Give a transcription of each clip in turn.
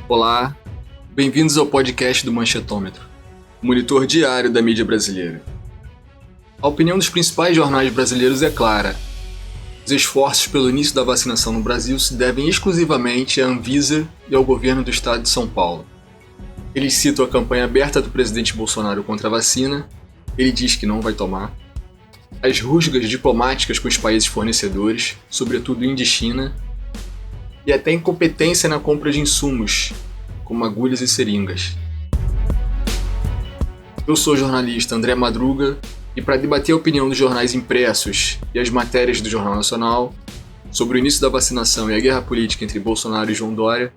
Olá, bem-vindos ao podcast do Manchetômetro, monitor diário da mídia brasileira. A opinião dos principais jornais brasileiros é clara. Os esforços pelo início da vacinação no Brasil se devem exclusivamente à Anvisa e ao governo do estado de São Paulo. Eles citam a campanha aberta do presidente Bolsonaro contra a vacina, ele diz que não vai tomar, as rusgas diplomáticas com os países fornecedores, sobretudo Índia e China, e até incompetência na compra de insumos, como agulhas e seringas. Eu sou o jornalista André Madruga e para debater a opinião dos jornais impressos e as matérias do Jornal Nacional sobre o início da vacinação e a guerra política entre Bolsonaro e João Dória,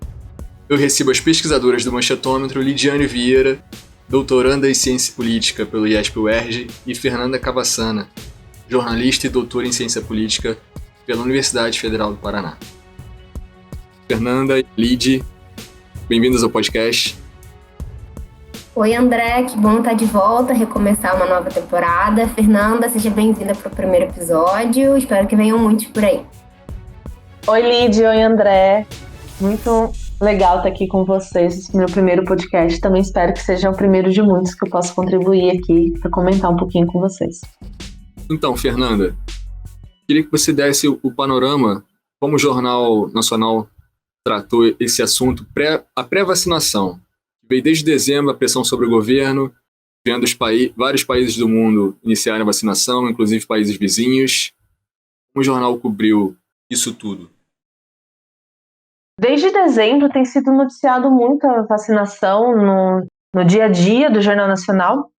eu recebo as pesquisadoras do Manchetômetro Lidiane Vieira, doutoranda em Ciência Política pelo IESP-UERJ, e Fernanda Cavassana, jornalista e doutora em Ciência Política pela Universidade Federal do Paraná. Fernanda e Lid, bem-vindos ao podcast. Oi, André, que bom estar de volta, recomeçar uma nova temporada. Fernanda, seja bem-vinda para o primeiro episódio, espero que venham muitos por aí. Oi, Lid, oi, André, muito legal estar aqui com vocês nesse meu primeiro podcast. Também espero que seja o primeiro de muitos que eu possa contribuir aqui para comentar um pouquinho com vocês. Então, Fernanda, queria que você desse o panorama, como o Jornal Nacional tratou esse assunto, a pré-vacinação. Veio desde dezembro a pressão sobre o governo, vendo vários países do mundo iniciarem a vacinação, inclusive países vizinhos. Como o jornal cobriu isso tudo? Desde dezembro tem sido noticiado muita vacinação no dia a dia do Jornal Nacional.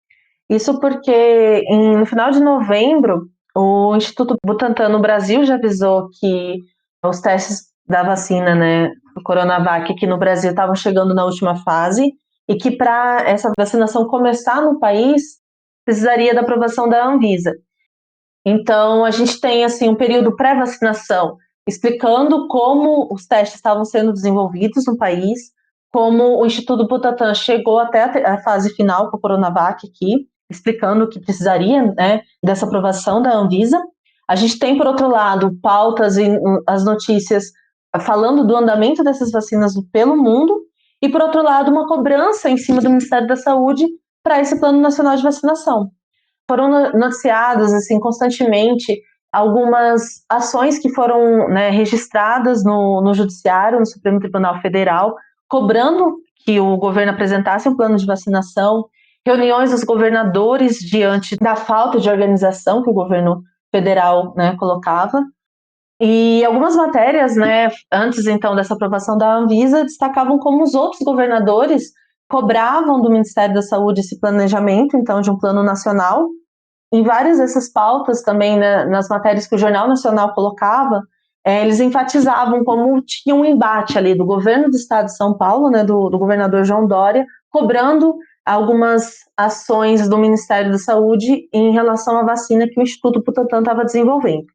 Isso porque no final de novembro, o Instituto Butantan no Brasil já avisou que os testes da vacina, do Coronavac aqui no Brasil estavam chegando na última fase e que para essa vacinação começar no país, precisaria da aprovação da Anvisa. Então, a gente tem um período pré-vacinação, explicando como os testes estavam sendo desenvolvidos no país, como o Instituto Butantan chegou até a fase final com o Coronavac aqui, explicando que precisaria dessa aprovação da Anvisa. A gente tem, por outro lado, pautas e as notícias falando do andamento dessas vacinas pelo mundo, e, por outro lado, uma cobrança em cima do Ministério da Saúde para esse Plano Nacional de Vacinação. Foram noticiadas constantemente algumas ações que foram registradas no Judiciário, no Supremo Tribunal Federal, cobrando que o governo apresentasse um plano de vacinação, reuniões dos governadores diante da falta de organização que o governo federal colocava. E algumas matérias, antes então dessa aprovação da Anvisa, destacavam como os outros governadores cobravam do Ministério da Saúde esse planejamento, então, de um plano nacional. Em várias dessas pautas também, nas matérias que o Jornal Nacional colocava, eles enfatizavam como tinha um embate ali do governo do estado de São Paulo, do governador João Dória, cobrando algumas ações do Ministério da Saúde em relação à vacina que o Instituto Butantan estava desenvolvendo.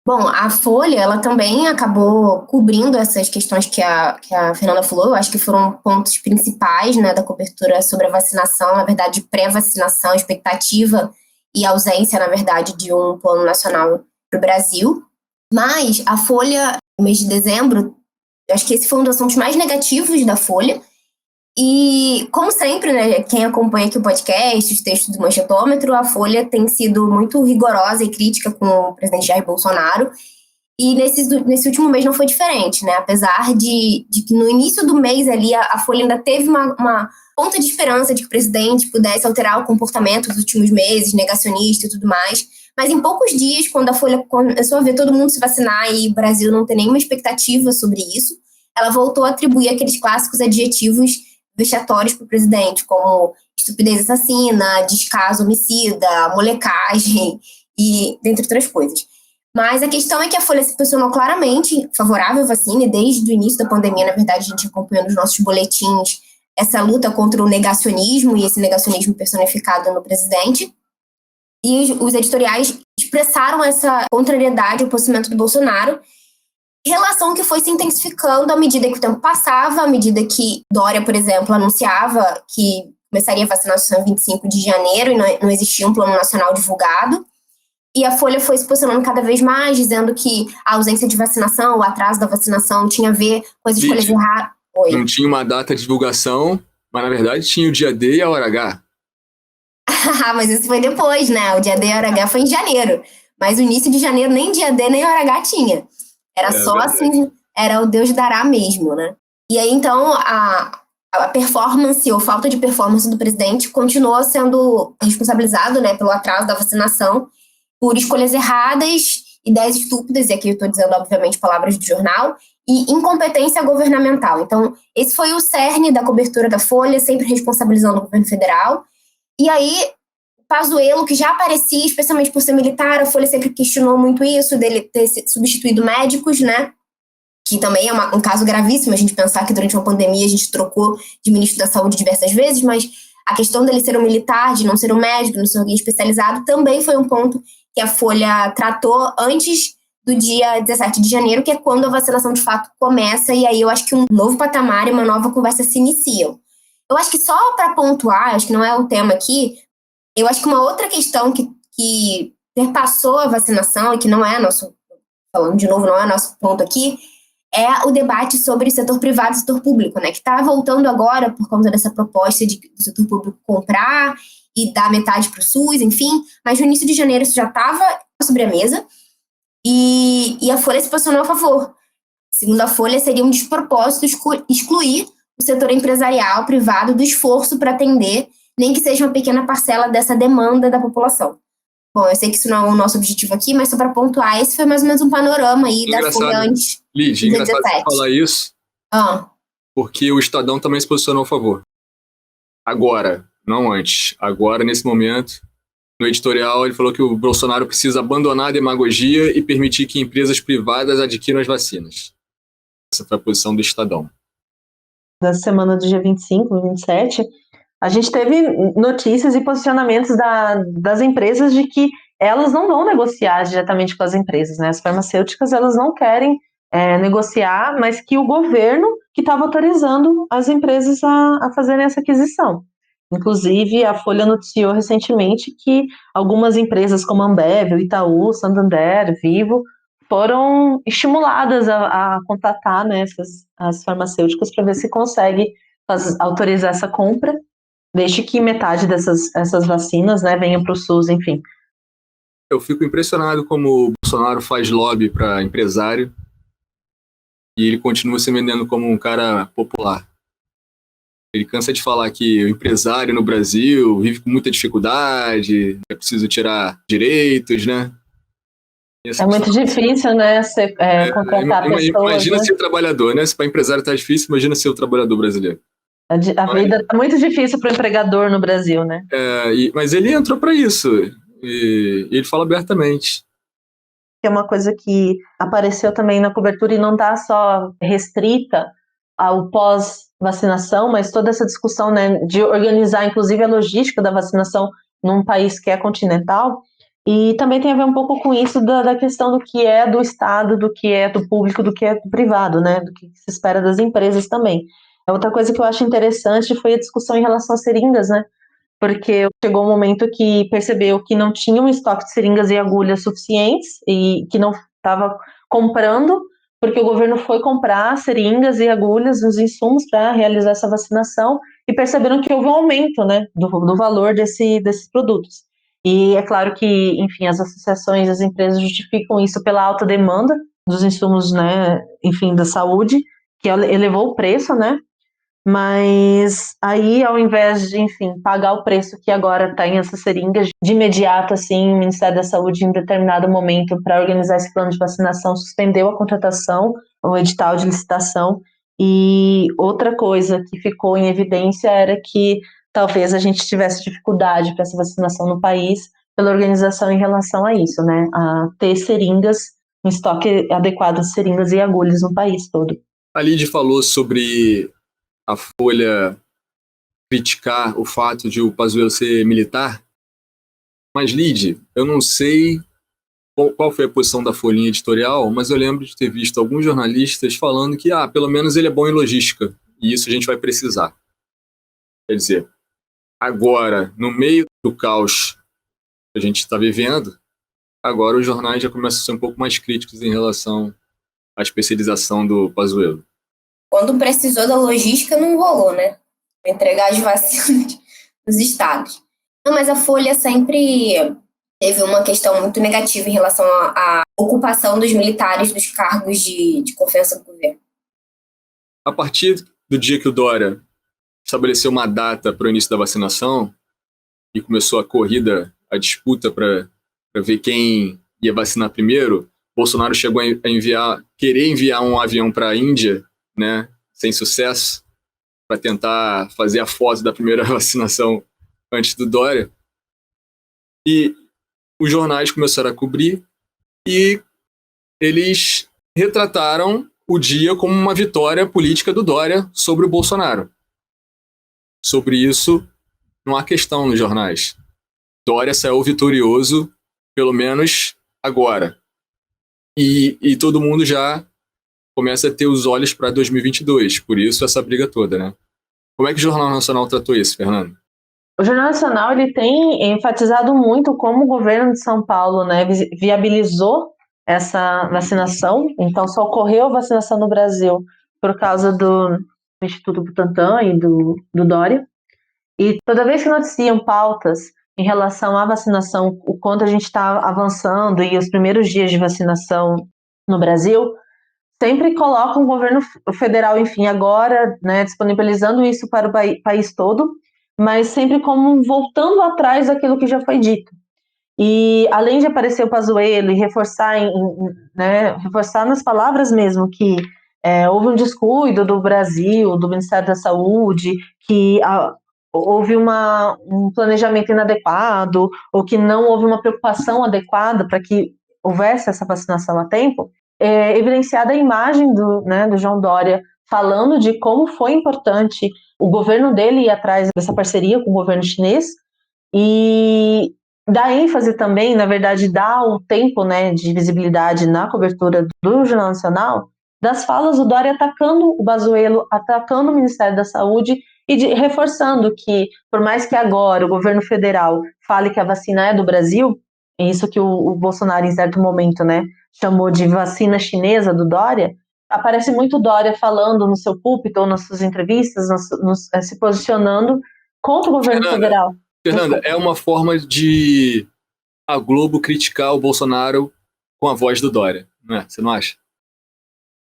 Bom, a Folha, ela também acabou cobrindo essas questões que a Fernanda falou. Eu acho que foram pontos principais da cobertura sobre a vacinação, na verdade, pré-vacinação, expectativa e ausência, na verdade, de um plano nacional para o Brasil. Mas a Folha, no mês de dezembro, eu acho que esse foi um dos assuntos mais negativos da Folha. E, como sempre, quem acompanha aqui o podcast, os textos do Manchetômetro, a Folha tem sido muito rigorosa e crítica com o presidente Jair Bolsonaro. E nesse último mês não foi diferente, apesar de que no início do mês ali a Folha ainda teve uma ponta de esperança de que o presidente pudesse alterar o comportamento dos últimos meses, negacionista e tudo mais. Mas em poucos dias, quando a Folha começou a ver todo mundo se vacinar e o Brasil não ter nenhuma expectativa sobre isso, ela voltou a atribuir aqueles clássicos adjetivos vexatórios para o presidente, como estupidez assassina, descaso homicida, molecagem e dentre outras coisas. Mas a questão é que a Folha se posicionou claramente favorável à vacina, e desde o início da pandemia, na verdade, a gente acompanhou nos nossos boletins essa luta contra o negacionismo, e esse negacionismo personificado no presidente. E os editoriais expressaram essa contrariedade ao posicionamento do Bolsonaro, relação que foi se intensificando à medida que o tempo passava, à medida que Dória, por exemplo, anunciava que começaria a vacinação em 25 de janeiro e não existia um plano nacional divulgado. E a Folha foi se posicionando cada vez mais, dizendo que a ausência de vacinação, o atraso da vacinação tinha a ver com as escolhas erradas. Oi. Não tinha uma data de divulgação, mas na verdade tinha o dia D e a hora H. Mas isso foi depois, né? O dia D e a hora H foi em janeiro. Mas o início de janeiro nem dia D nem hora H tinha. Era só verdade. assim, era o Deus dará mesmo, né? E aí, então, a performance ou falta de performance do presidente continuou sendo responsabilizado, né, pelo atraso da vacinação, por escolhas erradas, ideias estúpidas, e aqui eu estou dizendo, obviamente, palavras do jornal, e incompetência governamental. Então, esse foi o cerne da cobertura da Folha, sempre responsabilizando o governo federal. E aí, Pazuello, que já aparecia, especialmente por ser militar, a Folha sempre questionou muito isso, dele ter substituído médicos, né? Que também é um caso gravíssimo, a gente pensar que durante uma pandemia a gente trocou de ministro da Saúde diversas vezes, mas a questão dele ser um militar, de não ser um médico, não ser alguém especializado, também foi um ponto que a Folha tratou antes do dia 17 de janeiro, que é quando a vacinação de fato começa, e aí eu acho que um novo patamar e uma nova conversa se iniciam. Eu acho que só para pontuar, acho que não é o tema aqui, eu acho que uma outra questão que perpassou a vacinação, e que não é nosso, falando de novo, não é nosso ponto aqui, é o debate sobre setor privado e setor público, né? Que está voltando agora por conta dessa proposta do setor público comprar e dar metade para o SUS, enfim. Mas no início de janeiro isso já estava sobre a mesa e a Folha se posicionou a favor. Segundo a Folha, seria um despropósito excluir o setor empresarial privado do esforço para atender, nem que seja uma pequena parcela dessa demanda da população. Bom, eu sei que isso não é o nosso objetivo aqui, mas só para pontuar, esse foi mais ou menos um panorama aí da Folha antes. Lídia, engraçado você falar isso, porque o Estadão também se posicionou a favor. Agora, não antes. Agora, nesse momento, no editorial, ele falou que o Bolsonaro precisa abandonar a demagogia e permitir que empresas privadas adquiram as vacinas. Essa foi a posição do Estadão. Da semana do dia 25, 27, a gente teve notícias e posicionamentos das empresas de que elas não vão negociar diretamente com as empresas, né? As farmacêuticas, elas não querem negociar, mas que o governo que estava autorizando as empresas a fazerem essa aquisição. Inclusive, a Folha noticiou recentemente que algumas empresas como Ambev, Itaú, Santander, Vivo, foram estimuladas a contatar, né, as farmacêuticas para ver se consegue autorizar essa compra, desde que metade essas vacinas, né, venha para o SUS, enfim. Eu fico impressionado como o Bolsonaro faz lobby para empresário e ele continua se vendendo como um cara popular. Ele cansa de falar que o empresário no Brasil vive com muita dificuldade, é preciso tirar direitos, né? É muito difícil, né, contratar pessoas. Imagina, né? ser trabalhador, né? Se para empresário tá difícil, imagina ser o trabalhador brasileiro. A vida tá muito difícil para o empregador no Brasil, né? Mas ele entrou para isso, e ele fala abertamente. Que é uma coisa que apareceu também na cobertura e não está só restrita ao pós-vacinação, mas toda essa discussão, né, de organizar, inclusive, a logística da vacinação num país que é continental, e também tem a ver um pouco com isso da questão do que é do Estado, do que é do público, do que é do privado, né, do que se espera das empresas também. Outra coisa que eu acho interessante foi a discussão em relação às seringas, né, porque chegou um momento que percebeu que não tinha um estoque de seringas e agulhas suficientes e que não estava comprando, porque o governo foi comprar seringas e agulhas, os insumos para realizar essa vacinação, e perceberam que houve um aumento, né, do valor desses produtos. E é claro que, enfim, as associações, as empresas justificam isso pela alta demanda dos insumos, né, enfim, da saúde, que elevou o preço, né. Mas aí, ao invés de, enfim, pagar o preço que agora tem essas seringas, de imediato, assim, o Ministério da Saúde, em determinado momento, para organizar esse plano de vacinação, suspendeu a contratação, o edital de licitação. E outra coisa que ficou em evidência era que talvez a gente tivesse dificuldade para essa vacinação no país, pela organização em relação a isso, né? A ter seringas, um estoque adequado de seringas e agulhas no país todo. A Lidy falou sobre a Folha criticar o fato de o Pazuello ser militar, mas, Lidy, eu não sei qual foi a posição da Folhinha editorial, mas eu lembro de ter visto alguns jornalistas falando que, pelo menos ele é bom em logística, e isso a gente vai precisar. Quer dizer, agora, no meio do caos que a gente está vivendo, agora os jornais já começam a ser um pouco mais críticos em relação à especialização do Pazuello. Quando precisou da logística, não rolou, né? Entregar as vacinas nos estados. Não, mas a Folha sempre teve uma questão muito negativa em relação à ocupação dos militares dos cargos de confiança do governo. A partir do dia que o Dória estabeleceu uma data para o início da vacinação e começou a corrida, a disputa para ver quem ia vacinar primeiro, Bolsonaro chegou a querer enviar um avião para a Índia, né, sem sucesso, para tentar fazer a foto da primeira vacinação antes do Dória. E os jornais começaram a cobrir e eles retrataram o dia como uma vitória política do Dória sobre o Bolsonaro. Sobre isso, não há questão nos jornais. Dória saiu vitorioso, pelo menos agora. E todo mundo já começa a ter os olhos para 2022. Por isso, essa briga toda, né? Como é que o Jornal Nacional tratou isso, Fernando? O Jornal Nacional ele tem enfatizado muito como o governo de São Paulo, né, viabilizou essa vacinação. Então, só ocorreu a vacinação no Brasil por causa do Instituto Butantan e do Dória. E toda vez que noticiam pautas em relação à vacinação, o quanto a gente está avançando e os primeiros dias de vacinação no Brasil, sempre colocam o governo federal, enfim, agora, né, disponibilizando isso para o país todo, mas sempre como voltando atrás daquilo que já foi dito. E além de aparecer o Pazuello e reforçar, né, reforçar nas palavras mesmo que houve um descuido do Brasil, do Ministério da Saúde, que houve um planejamento inadequado, ou que não houve uma preocupação adequada para que houvesse essa vacinação a tempo, evidenciada a imagem do João Dória falando de como foi importante o governo dele ir atrás dessa parceria com o governo chinês e dá ênfase também, na verdade, dá o tempo, né, de visibilidade na cobertura do Jornal Nacional das falas do Dória atacando o Pazuello, atacando o Ministério da Saúde e reforçando que, por mais que agora o governo federal fale que a vacina é do Brasil, é isso que o Bolsonaro, em certo momento, né, chamou de vacina chinesa do Dória, aparece muito Dória falando no seu púlpito ou nas suas entrevistas, se posicionando contra o governo federal. Fernanda, é uma forma de a Globo criticar o Bolsonaro com a voz do Dória, não é? Você não acha?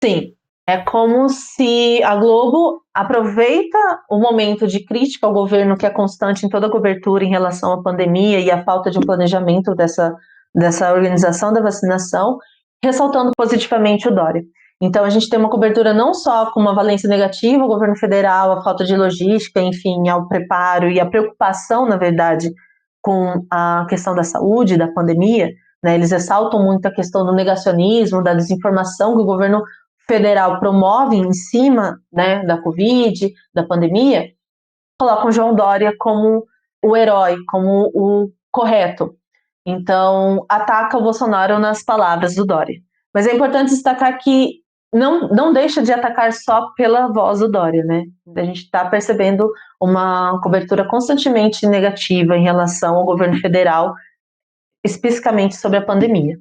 Sim. É como se a Globo aproveita o momento de crítica ao governo, que é constante em toda a cobertura em relação à pandemia e à falta de um planejamento dessa organização da vacinação, ressaltando positivamente o Dória. Então, a gente tem uma cobertura não só com uma valência negativa ao governo federal, a falta de logística, enfim, ao preparo e a preocupação, na verdade, com a questão da saúde, da pandemia, né? Eles ressaltam muito a questão do negacionismo, da desinformação que o governo federal promove em cima, né, da Covid, da pandemia, colocam João Dória como o herói, como o correto. Então, ataca o Bolsonaro nas palavras do Dória. Mas é importante destacar que não deixa de atacar só pela voz do Dória, né? A gente está percebendo uma cobertura constantemente negativa em relação ao governo federal, especificamente sobre a pandemia.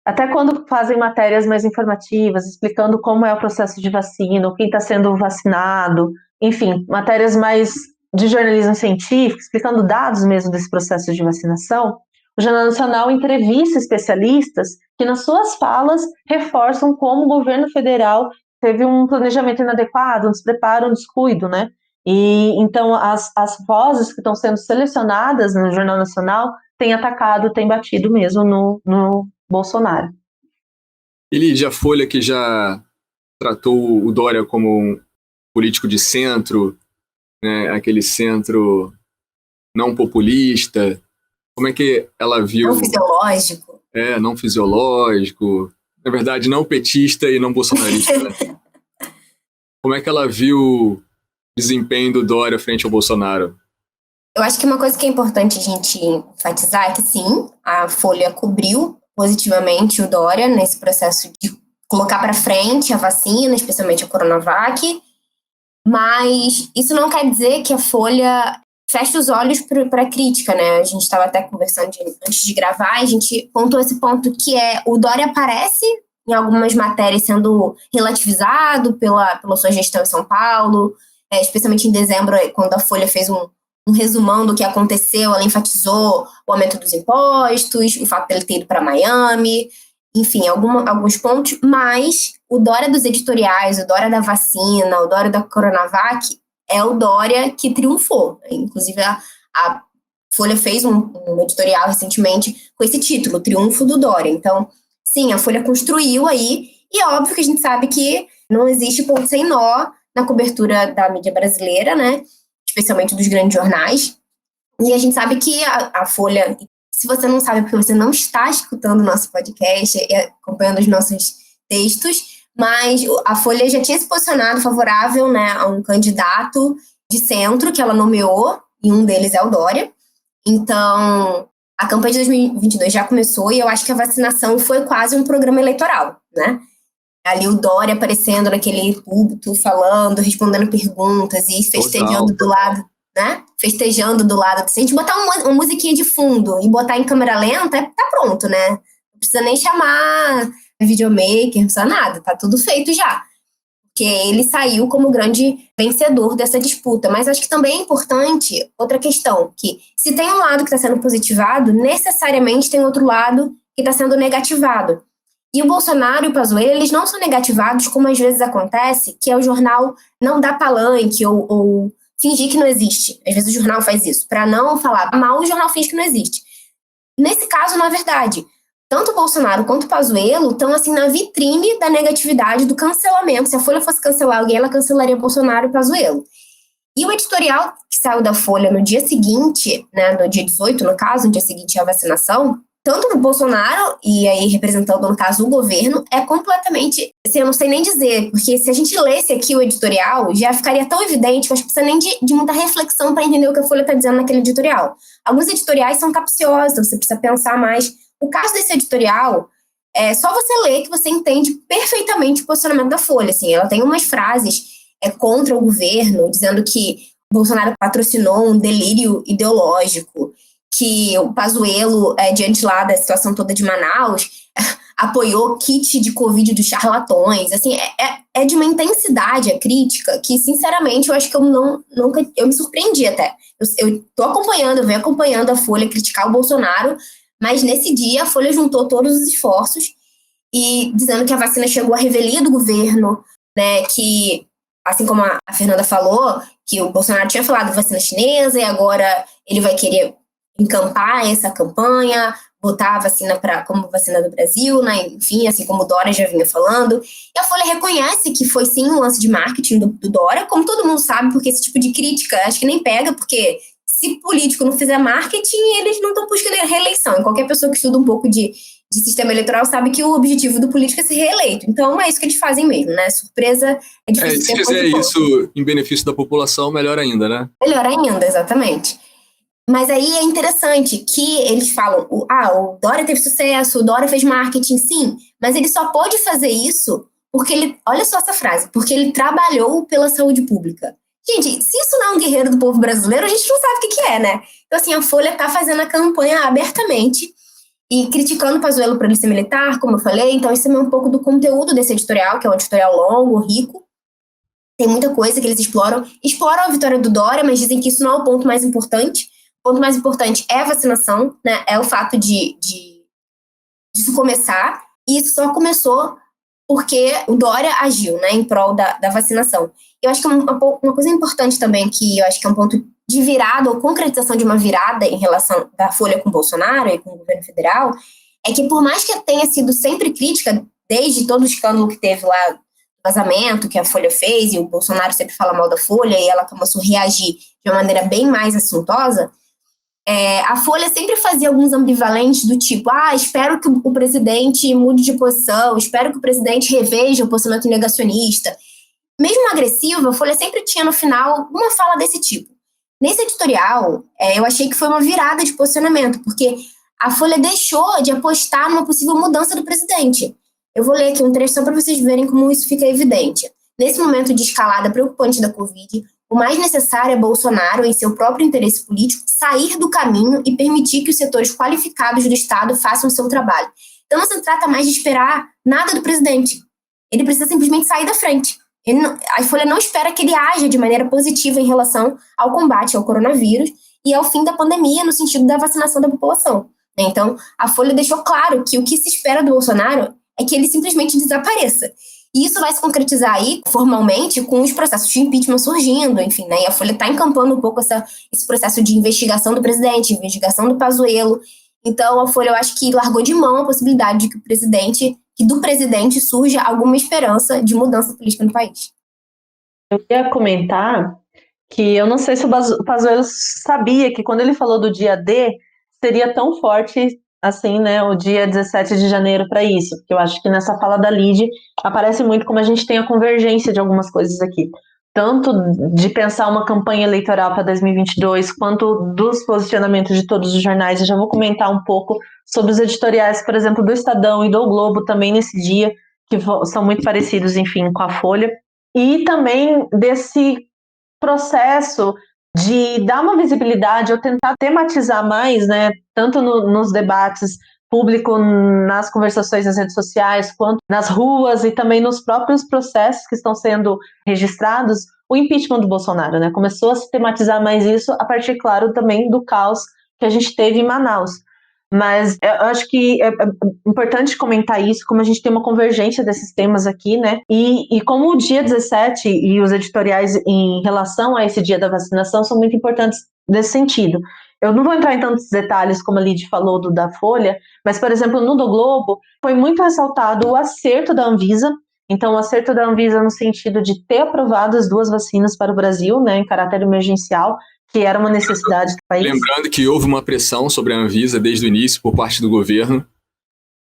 Até quando fazem matérias mais informativas, explicando como é o processo de vacina, quem está sendo vacinado, enfim, matérias mais de jornalismo científico, explicando dados mesmo desse processo de vacinação, o Jornal Nacional entrevista especialistas que nas suas falas reforçam como o governo federal teve um planejamento inadequado, um despreparo, um descuido, né? E então as vozes que estão sendo selecionadas no Jornal Nacional têm atacado, têm batido mesmo no Bolsonaro. Ele, a Folha, que já tratou o Dória como um político de centro, né, aquele centro não populista, como é que ela viu... Não fisiológico. Não fisiológico, na verdade não petista e não bolsonarista, né? Como é que ela viu o desempenho do Dória frente ao Bolsonaro? Eu acho que uma coisa que é importante a gente enfatizar é que sim, a Folha cobriu positivamente o Dória nesse processo de colocar para frente a vacina, especialmente a Coronavac, mas isso não quer dizer que a Folha feche os olhos para a crítica, né? A gente estava até conversando antes de gravar, a gente pontuou esse ponto que o Dória aparece em algumas matérias sendo relativizado pela sua gestão em São Paulo, especialmente em dezembro, quando a Folha fez um resumão do que aconteceu, ela enfatizou o aumento dos impostos, o fato dele ter ido para Miami, enfim, alguns pontos, mas o Dória dos editoriais, o Dória da vacina, o Dória da Coronavac, é o Dória que triunfou. Inclusive, a Folha fez um editorial recentemente com esse título, Triunfo do Dória. Então, sim, a Folha construiu aí, e é óbvio que a gente sabe que não existe ponto sem nó na cobertura da mídia brasileira, né? Especialmente dos grandes jornais. E a gente sabe que a Folha, se você não sabe porque você não está escutando o nosso podcast e acompanhando os nossos textos, mas a Folha já tinha se posicionado favorável, né, a um candidato de centro que ela nomeou, e um deles é o Dória. Então, a campanha de 2022 já começou e eu acho que a vacinação foi quase um programa eleitoral, né? Ali o Dória aparecendo naquele púlpito, falando, respondendo perguntas e festejando do lado, né? Festejando do lado. Se a gente botar uma musiquinha de fundo e botar em câmera lenta, tá pronto, né? Não precisa nem chamar videomaker, não precisa nada, tá tudo feito já. Porque ele saiu como grande vencedor dessa disputa. Mas acho que também é importante outra questão, que se tem um lado que está sendo positivado, necessariamente tem outro lado que está sendo negativado. E o Bolsonaro e o Pazuello, eles não são negativados, como às vezes acontece, que é o jornal não dar palanque ou fingir que não existe. Às vezes o jornal faz isso, para não falar mal, o jornal finge que não existe. Nesse caso, não é verdade. Tanto o Bolsonaro quanto o Pazuello estão assim na vitrine da negatividade, do cancelamento. Se a Folha fosse cancelar alguém, ela cancelaria Bolsonaro e Pazuello. E o editorial que saiu da Folha no dia seguinte, né, no dia 18, no caso, no dia seguinte à vacinação, tanto o Bolsonaro, e aí representando, no caso, o governo, é completamente, assim, eu não sei nem dizer, porque se a gente lesse aqui o editorial, já ficaria tão evidente que eu acho que precisa nem de muita reflexão para entender o que a Folha está dizendo naquele editorial. Alguns editoriais são capciosos, você precisa pensar mais. O caso desse editorial, é só você ler que você entende perfeitamente o posicionamento da Folha. Assim, ela tem umas frases contra o governo, dizendo que o Bolsonaro patrocinou um delírio ideológico, que o Pazuello, diante lá da situação toda de Manaus, apoiou kit de Covid dos charlatões. Assim, é de uma intensidade a crítica que, sinceramente, eu acho que eu me surpreendi até. Eu tô acompanhando, eu venho acompanhando a Folha criticar o Bolsonaro, mas nesse dia a Folha juntou todos os esforços e dizendo que a vacina chegou à revelia do governo, né, que, assim como a Fernanda falou, que o Bolsonaro tinha falado vacina chinesa e agora ele vai querer encampar essa campanha, botar a vacina como vacina do Brasil, né? Enfim, assim como o Dória já vinha falando. E a Folha reconhece que foi sim um lance de marketing do Dória, como todo mundo sabe, porque esse tipo de crítica acho que nem pega, porque se político não fizer marketing, eles não estão buscando a reeleição. E qualquer pessoa que estuda um pouco de sistema eleitoral sabe que o objetivo do político é ser reeleito. Então é isso que eles fazem mesmo, né? Surpresa é difícil. Se fizer isso em benefício da população, melhor ainda, né? Melhor ainda, exatamente. Mas aí é interessante que eles falam, o Dória teve sucesso, o Dória fez marketing, sim, mas ele só pode fazer isso porque ele, olha só essa frase, porque ele trabalhou pela saúde pública. Gente, se isso não é um guerreiro do povo brasileiro, a gente não sabe o que é, né? Então, assim, a Folha tá fazendo a campanha abertamente e criticando o Pazuello por ele ser militar, como eu falei. Então, isso é um pouco do conteúdo desse editorial, que é um editorial longo, rico. Tem muita coisa que eles exploram. Exploram a vitória do Dória, mas dizem que isso não é o ponto mais importante. O ponto mais importante é a vacinação, né? É o fato disso começar. E isso só começou porque o Dória agiu, né, em prol da vacinação. Eu acho que uma coisa importante também, que eu acho que é um ponto de virada ou concretização de uma virada em relação da Folha com o Bolsonaro e com o governo federal, é que por mais que tenha sido sempre crítica, desde todo o escândalo que teve lá, vazamento que a Folha fez, e o Bolsonaro sempre fala mal da Folha, e ela começou a reagir de uma maneira bem mais assuntosa, a Folha sempre fazia alguns ambivalentes do tipo, espero que o presidente mude de posição, espero que o presidente reveja o posicionamento negacionista. Mesmo agressiva, a Folha sempre tinha no final uma fala desse tipo. Nesse editorial, eu achei que foi uma virada de posicionamento, porque a Folha deixou de apostar numa possível mudança do presidente. Eu vou ler aqui um trecho só para vocês verem como isso fica evidente. Nesse momento de escalada preocupante da Covid, o mais necessário é Bolsonaro, em seu próprio interesse político, sair do caminho e permitir que os setores qualificados do Estado façam o seu trabalho. Então não se trata mais de esperar nada do presidente. Ele precisa simplesmente sair da frente. A Folha não espera que ele haja de maneira positiva em relação ao combate ao coronavírus e ao fim da pandemia no sentido da vacinação da população. Então, a Folha deixou claro que o que se espera do Bolsonaro é que ele simplesmente desapareça. E isso vai se concretizar aí, formalmente, com os processos de impeachment surgindo, enfim, né? E a Folha está encampando um pouco esse processo de investigação do presidente, investigação do Pazuello. Então, a Folha, eu acho que largou de mão a possibilidade de que do presidente surja alguma esperança de mudança política no país. Eu ia comentar que eu não sei se o Pazuello sabia que quando ele falou do dia D, seria tão forte assim, né, o dia 17 de janeiro para isso, porque eu acho que nessa fala da Lide aparece muito como a gente tem a convergência de algumas coisas aqui, tanto de pensar uma campanha eleitoral para 2022, quanto dos posicionamentos de todos os jornais. Eu já vou comentar um pouco sobre os editoriais, por exemplo, do Estadão e do Globo também nesse dia, que são muito parecidos, enfim, com a Folha, e também desse processo de dar uma visibilidade ou tentar tematizar mais, né, tanto nos debates públicos, nas conversações nas redes sociais, quanto nas ruas e também nos próprios processos que estão sendo registrados, o impeachment do Bolsonaro, né, começou a se tematizar mais isso a partir, claro, também do caos que a gente teve em Manaus. Mas eu acho que é importante comentar isso, como a gente tem uma convergência desses temas aqui, né? E como o dia 17 e os editoriais em relação a esse dia da vacinação são muito importantes nesse sentido. Eu não vou entrar em tantos detalhes, como a Lide falou da Folha, mas, por exemplo, no do Globo, foi muito ressaltado o acerto da Anvisa. Então, o acerto da Anvisa no sentido de ter aprovado as 2 vacinas para o Brasil, né, em caráter emergencial, que era uma necessidade do país. Lembrando que houve uma pressão sobre a Anvisa desde o início por parte do governo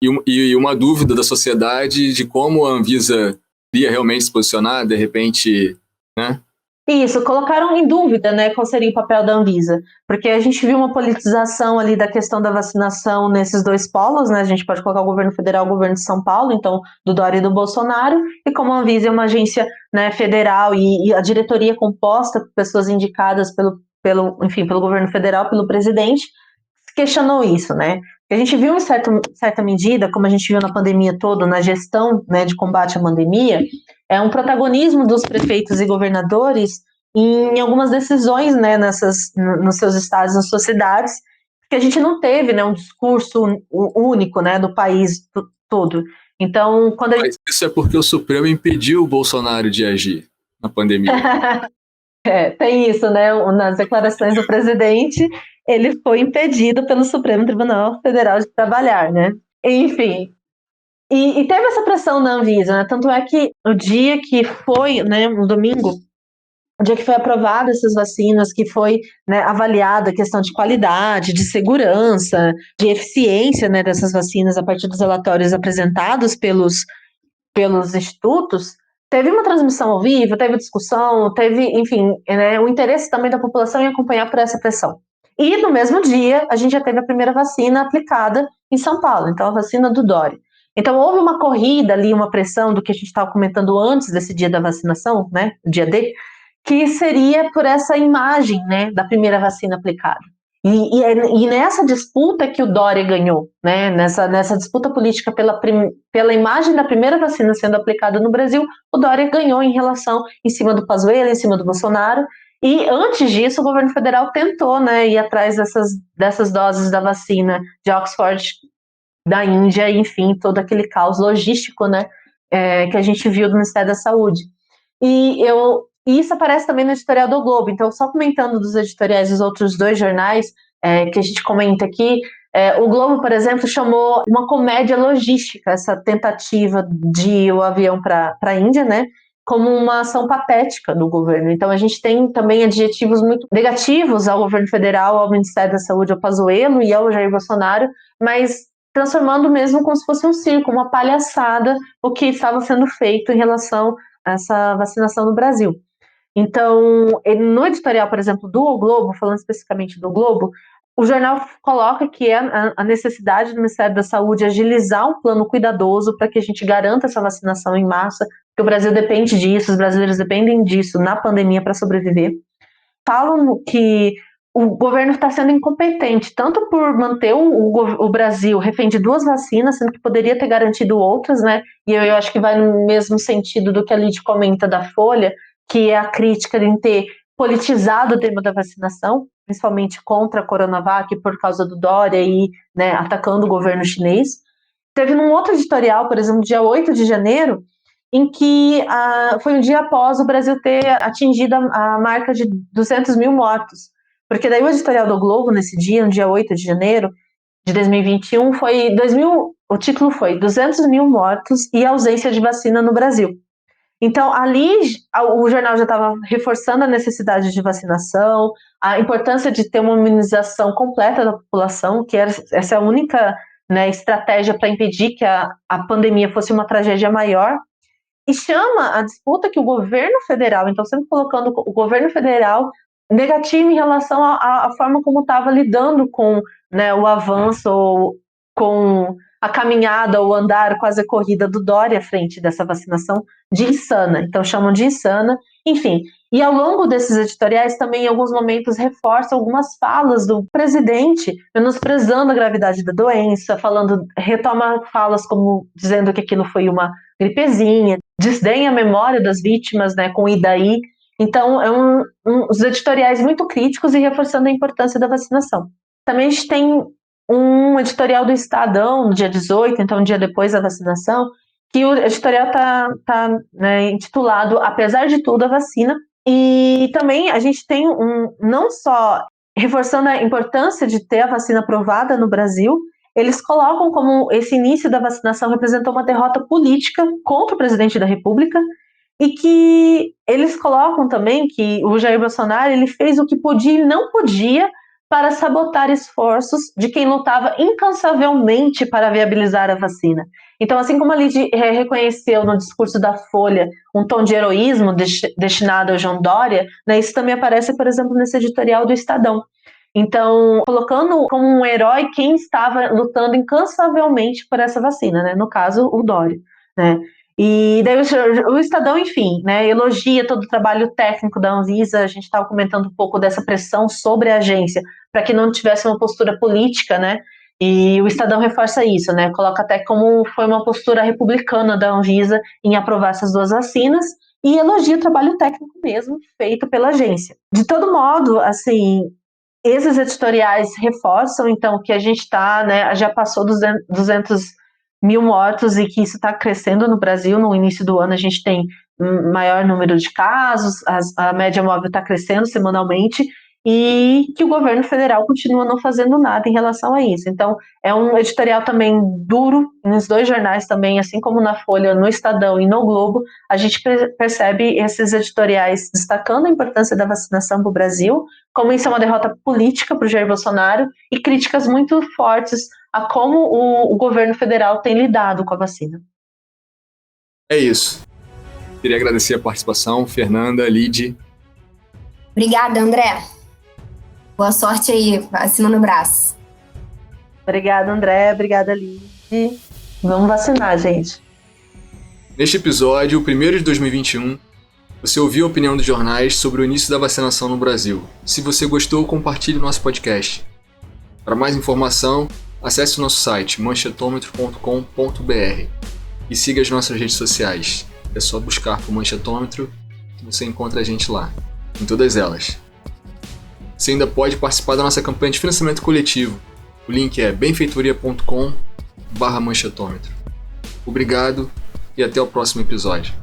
e uma dúvida da sociedade de como a Anvisa iria realmente se posicionar, de repente, né? Isso, colocaram em dúvida, né, qual seria o papel da Anvisa, porque a gente viu uma politização ali da questão da vacinação nesses 2 polos, né, a gente pode colocar o governo federal e o governo de São Paulo, então do Dória e do Bolsonaro, e como a Anvisa é uma agência, né, federal e a diretoria composta por pessoas indicadas pelo governo federal, pelo presidente, questionou isso, né? A gente viu em certa medida, como a gente viu na pandemia toda, na gestão, né, de combate à pandemia, é um protagonismo dos prefeitos e governadores em algumas decisões, né, nos seus estados, nas suas cidades, que a gente não teve, né, um discurso único, né, do país todo. Então, Mas isso é porque o Supremo impediu o Bolsonaro de agir na pandemia. Tem isso, né? Nas declarações do presidente, ele foi impedido pelo Supremo Tribunal Federal de trabalhar, né? Enfim. E teve essa pressão na Anvisa, né? Tanto é que o dia que foi, né, no domingo, o dia que foi aprovada essas vacinas, que foi, né, avaliada a questão de qualidade, de segurança, de eficiência, né, dessas vacinas a partir dos relatórios apresentados pelos institutos, teve uma transmissão ao vivo, teve discussão, teve, enfim, né, o interesse também da população em acompanhar por essa pressão. E no mesmo dia, a gente já teve a primeira vacina aplicada em São Paulo, então a vacina do Dória. Então houve uma corrida ali, uma pressão do que a gente estava comentando antes desse dia da vacinação, né, o dia D, que seria por essa imagem, né, da primeira vacina aplicada. E nessa disputa que o Dória ganhou, né, nessa disputa política pela imagem da primeira vacina sendo aplicada no Brasil, o Dória ganhou em cima do Pazuello, em cima do Bolsonaro, e antes disso o governo federal tentou, né, ir atrás dessas doses da vacina de Oxford, da Índia, enfim, todo aquele caos logístico, né, que a gente viu do Ministério da Saúde. E isso aparece também no editorial do Globo. Então, só comentando dos editoriais dos outros 2 jornais que a gente comenta aqui, o Globo, por exemplo, chamou uma comédia logística essa tentativa de ir o avião para a Índia, né, como uma ação patética do governo. Então, a gente tem também adjetivos muito negativos ao governo federal, ao Ministério da Saúde, ao Pazuello e ao Jair Bolsonaro, mas transformando mesmo como se fosse um circo, uma palhaçada, o que estava sendo feito em relação a essa vacinação no Brasil. Então, no editorial, por exemplo, do O Globo, falando especificamente do Globo, o jornal coloca que é a necessidade do Ministério da Saúde agilizar um plano cuidadoso para que a gente garanta essa vacinação em massa, que o Brasil depende disso, os brasileiros dependem disso na pandemia para sobreviver. Falam que o governo está sendo incompetente, tanto por manter o Brasil refém de 2 vacinas, sendo que poderia ter garantido outras, né? E eu acho que vai no mesmo sentido do que a Lid comenta da Folha, que é a crítica de ter politizado o tema da vacinação, principalmente contra a Coronavac, por causa do Dória e, né, atacando o governo chinês. Teve num outro editorial, por exemplo, dia 8 de janeiro, em que foi um dia após o Brasil ter atingido a marca de 200 mil mortos. Porque daí o editorial do Globo, nesse dia, no dia 8 de janeiro de 2021, o título foi 200 mil mortos e ausência de vacina no Brasil. Então, ali, o jornal já estava reforçando a necessidade de vacinação, a importância de ter uma imunização completa da população, que essa é a única, né, estratégia para impedir que a pandemia fosse uma tragédia maior, e chama a disputa que o governo federal, então sempre colocando o governo federal negativo em relação à forma como estava lidando com, né, o avanço, com a caminhada, o andar, quase a corrida do Dória à frente dessa vacinação de insana. Então chamam de insana, enfim. E ao longo desses editoriais também em alguns momentos reforçam algumas falas do presidente, menosprezando a gravidade da doença, retoma falas como dizendo que aquilo foi uma gripezinha, desdenha a memória das vítimas, né, com e daí. Então, os editoriais muito críticos e reforçando a importância da vacinação. Também a gente tem um editorial do Estadão, no dia 18, então um dia depois da vacinação, que o editorial está né, intitulado Apesar de Tudo, a Vacina. E também a gente tem não só reforçando a importância de ter a vacina aprovada no Brasil, eles colocam como esse início da vacinação representou uma derrota política contra o presidente da República, e que eles colocam também que o Jair Bolsonaro ele fez o que podia e não podia para sabotar esforços de quem lutava incansavelmente para viabilizar a vacina. Então, assim como a Lid reconheceu no discurso da Folha um tom de heroísmo destinado ao João Dória, né, isso também aparece, por exemplo, nesse editorial do Estadão. Então, colocando como um herói quem estava lutando incansavelmente por essa vacina, né, no caso, o Dória, né. E daí o Estadão, enfim, né, elogia todo o trabalho técnico da Anvisa. A gente estava comentando um pouco dessa pressão sobre a agência para que não tivesse uma postura política, né, e o Estadão reforça isso, né, coloca até como foi uma postura republicana da Anvisa em aprovar essas 2 vacinas e elogia o trabalho técnico mesmo feito pela agência. De todo modo, assim, esses editoriais reforçam, então, que a gente está, né, já passou dos 200 mil mortos e que isso está crescendo no Brasil. No início do ano a gente tem maior número de casos, a média móvel está crescendo semanalmente e que o governo federal continua não fazendo nada em relação a isso. Então é um editorial também duro nos 2 jornais também, assim como na Folha, no Estadão e no Globo, a gente percebe esses editoriais destacando a importância da vacinação para o Brasil, como isso é uma derrota política para o Jair Bolsonaro e críticas muito fortes a como o governo federal tem lidado com a vacina. É isso. Queria agradecer a participação, Fernanda, Lid. Obrigada, André. Boa sorte aí, vacina no braço. Obrigada, André. Obrigada, Lid. Vamos vacinar, gente. Neste episódio, o primeiro de 2021, você ouviu a opinião dos jornais sobre o início da vacinação no Brasil. Se você gostou, compartilhe nosso podcast. Para mais informação, acesse o nosso site manchetômetro.com.br e siga as nossas redes sociais. É só buscar por Manchetômetro que você encontra a gente lá, em todas elas. Você ainda pode participar da nossa campanha de financiamento coletivo. O link é benfeitoria.com/manchetômetro. Obrigado e até o próximo episódio.